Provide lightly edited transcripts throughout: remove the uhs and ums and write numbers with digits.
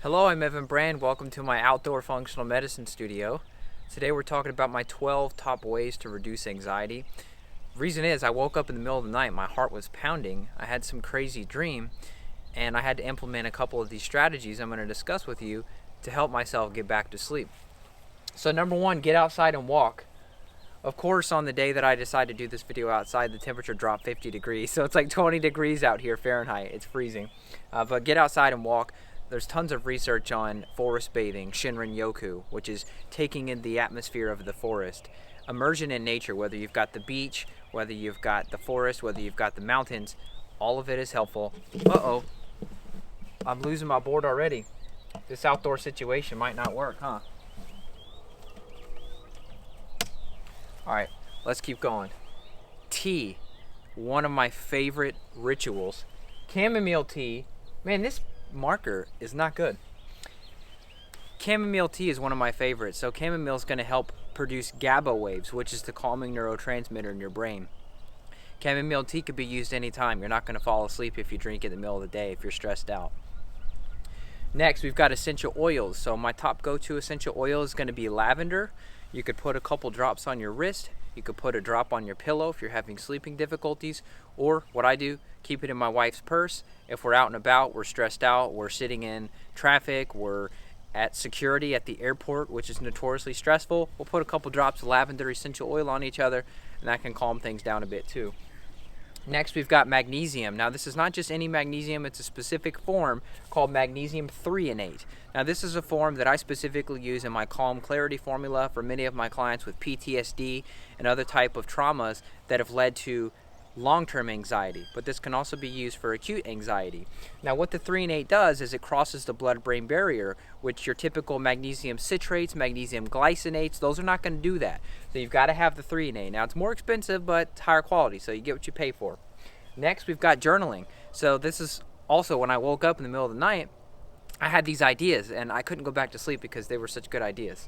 Hello, I'm Evan Brand. Welcome to my outdoor functional medicine studio. Today we're talking about my 12 top ways to reduce anxiety. Reason is I woke up in the middle of the night, my heart was pounding, I had some crazy dream, and I had to implement a couple of these strategies I'm going to discuss with you to help myself get back to sleep. So number one, get outside and walk. Of course, on the day that I decided to do this video outside, the temperature dropped 50 degrees, so it's like 20 degrees out here Fahrenheit. It's freezing. But get outside and walk. There's tons of research on forest bathing, Shinrin-yoku, which is taking in the atmosphere of the forest. Immersion in nature, whether you've got the beach, whether you've got the forest, whether you've got the mountains, all of it is helpful. Uh-oh, I'm losing my board already. This outdoor situation might not work, huh? All right, let's keep going. Tea, one of my favorite rituals. Chamomile tea, man, this marker is not good. Chamomile tea is one of my favorites. So chamomile is going to help produce GABA waves, which is the calming neurotransmitter in your brain. Chamomile tea could be used anytime. You're not going to fall asleep if you drink it in the middle of the day if you're stressed out. Next, we've got essential oils. So my top go-to essential oil is going to be lavender. You could put a couple drops on your wrist. You could put a drop on your pillow if you're having sleeping difficulties. Or what I do, keep it in my wife's purse. If we're out and about, we're stressed out, we're sitting in traffic, we're at security at the airport, which is notoriously stressful, we'll put a couple drops of lavender essential oil on each other, and that can calm things down a bit too. Next, we've got magnesium. Now, this is not just any magnesium, it's a specific form called magnesium threonate. Now, this is a form that I specifically use in my Calm Clarity formula for many of my clients with PTSD and other type of traumas that have led to long-term anxiety, but this can also be used for acute anxiety. Now, what the threonate does is it crosses the blood-brain barrier, which your typical magnesium citrates, magnesium glycinates, those are not going to do that. So you've got to have the threonate. Now, it's more expensive, but it's higher quality, so you get what you pay for. Next, we've got journaling. So this is also when I woke up in the middle of the night, I had these ideas, and I couldn't go back to sleep because they were such good ideas.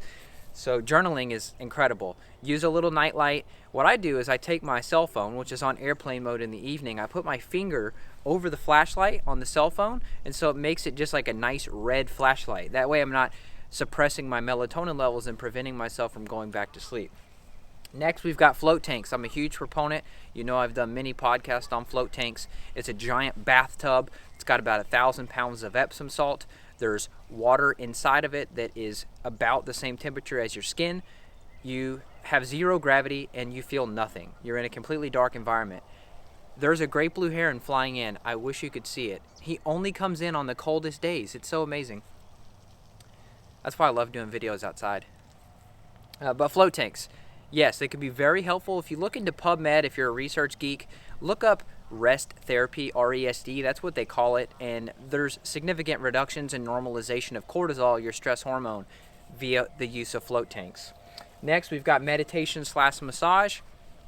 So journaling is incredible. Use a little nightlight. What I do is I take my cell phone, which is on airplane mode in the evening, I put my finger over the flashlight on the cell phone, and so it makes it just like a nice red flashlight. That way I'm not suppressing my melatonin levels and preventing myself from going back to sleep. Next, we've got float tanks. I'm a huge proponent. You know, I've done many podcasts on float tanks. It's a giant bathtub. It's got about 1,000 pounds of Epsom salt. There's water inside of it that is about the same temperature as your skin. You have zero gravity and you feel nothing. You're in a completely dark environment. There's a great blue heron flying in. I wish you could see it. He only comes in on the coldest days. It's so amazing. That's why I love doing videos outside. But float tanks, yes, they can be very helpful. If you look into PubMed, if you're a research geek, look up rest therapy, RESD, that's what they call it, and there's significant reductions in normalization of cortisol, your stress hormone, via the use of float tanks. Next, we've got meditation/massage.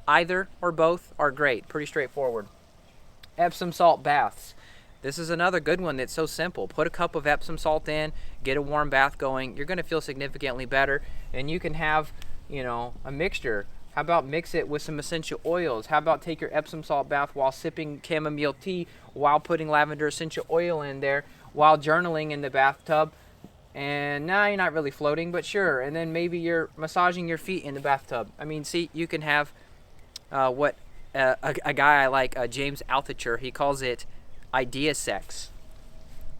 Either or both are great, pretty straightforward. Epsom salt baths. This is another good one that's so simple. Put a cup of Epsom salt in, get a warm bath going, you're going to feel significantly better, and you can have, you know, a mixture. How about mix it with some essential oils? How about take your Epsom salt bath while sipping chamomile tea, while putting lavender essential oil in there, while journaling in the bathtub? And now you're not really floating, but sure. And then maybe you're massaging your feet in the bathtub. I mean, see, you can have what a guy I like, James Altucher, he calls it idea sex.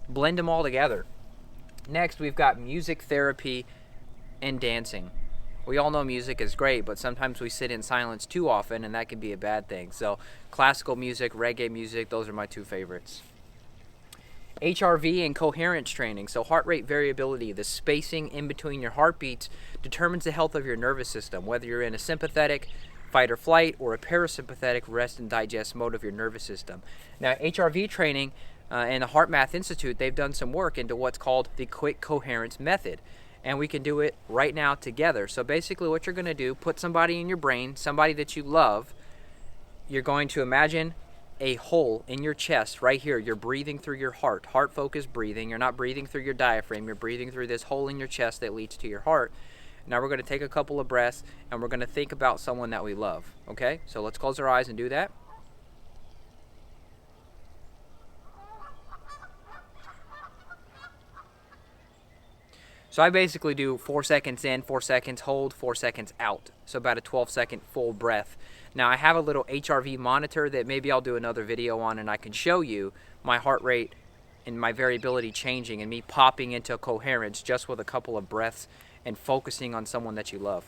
Blend them all together. Next, we've got music therapy and dancing. We all know music is great, but sometimes we sit in silence too often, and that can be a bad thing. So classical music, reggae music, those are my two favorites. HRV and coherence training. So heart rate variability, the spacing in between your heartbeats, determines the health of your nervous system, whether you're in a sympathetic, fight or flight, or a parasympathetic rest and digest mode of your nervous system. Now, HRV training and the Heart Math Institute, they've done some work into what's called the quick coherence method. And we can do it right now together. So basically what you're going to do, put somebody in your brain, somebody that you love. You're going to imagine a hole in your chest right here. You're breathing through your heart, heart-focused breathing. You're not breathing through your diaphragm. You're breathing through this hole in your chest that leads to your heart. Now we're going to take a couple of breaths, and we're going to think about someone that we love. Okay? So let's close our eyes and do that. So I basically do 4 seconds in, 4 seconds hold, 4 seconds out. So about a 12-second full breath. Now I have a little HRV monitor that maybe I'll do another video on, and I can show you my heart rate and my variability changing and me popping into coherence just with a couple of breaths and focusing on someone that you love.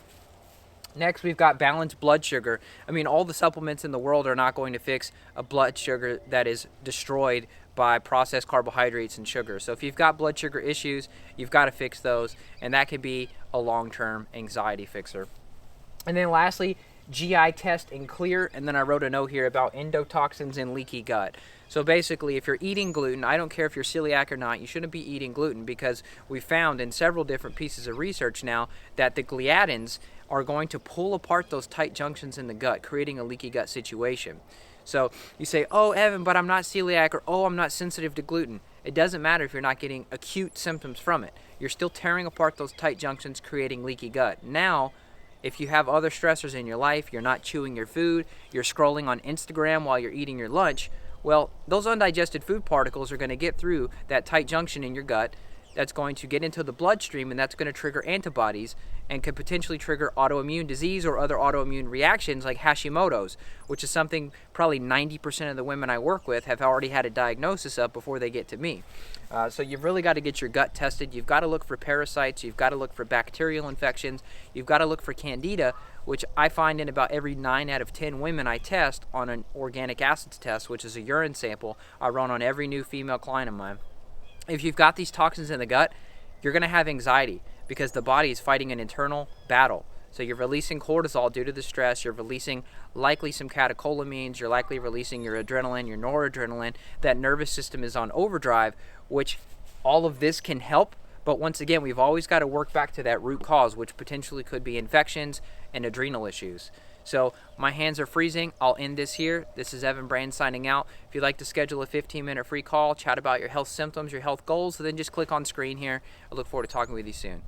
Next, we've got balanced blood sugar. I mean, all the supplements in the world are not going to fix a blood sugar that is destroyed by processed carbohydrates and sugar. So if you've got blood sugar issues, you've got to fix those, and that could be a long-term anxiety fixer. And then lastly, GI test and clear, and then I wrote a note here about endotoxins and leaky gut. So basically, if you're eating gluten, I don't care if you're celiac or not, you shouldn't be eating gluten, because we found in several different pieces of research now that the gliadins are going to pull apart those tight junctions in the gut, creating a leaky gut situation. So you say, oh, Evan, but I'm not celiac, or oh, I'm not sensitive to gluten. It doesn't matter if you're not getting acute symptoms from it. You're still tearing apart those tight junctions, creating leaky gut. Now, if you have other stressors in your life, you're not chewing your food, you're scrolling on Instagram while you're eating your lunch, well, those undigested food particles are going to get through that tight junction in your gut. That's going to get into the bloodstream, and that's going to trigger antibodies and could potentially trigger autoimmune disease or other autoimmune reactions like Hashimoto's, which is something probably 90% of the women I work with have already had a diagnosis of before they get to me. So you've really got to get your gut tested. You've got to look for parasites. You've got to look for bacterial infections. You've got to look for candida, which I find in about every 9 out of 10 women I test on an organic acids test, which is a urine sample I run on every new female client of mine. If you've got these toxins in the gut, you're going to have anxiety because the body is fighting an internal battle. So you're releasing cortisol due to the stress, you're releasing likely some catecholamines, you're likely releasing your adrenaline, your noradrenaline. That nervous system is on overdrive, which all of this can help. But once again, we've always got to work back to that root cause, which potentially could be infections and adrenal issues. So my hands are freezing. I'll end this here. This is Evan Brand signing out. If you'd like to schedule a 15-minute free call, chat about your health symptoms, your health goals, then just click on screen here. I look forward to talking with you soon.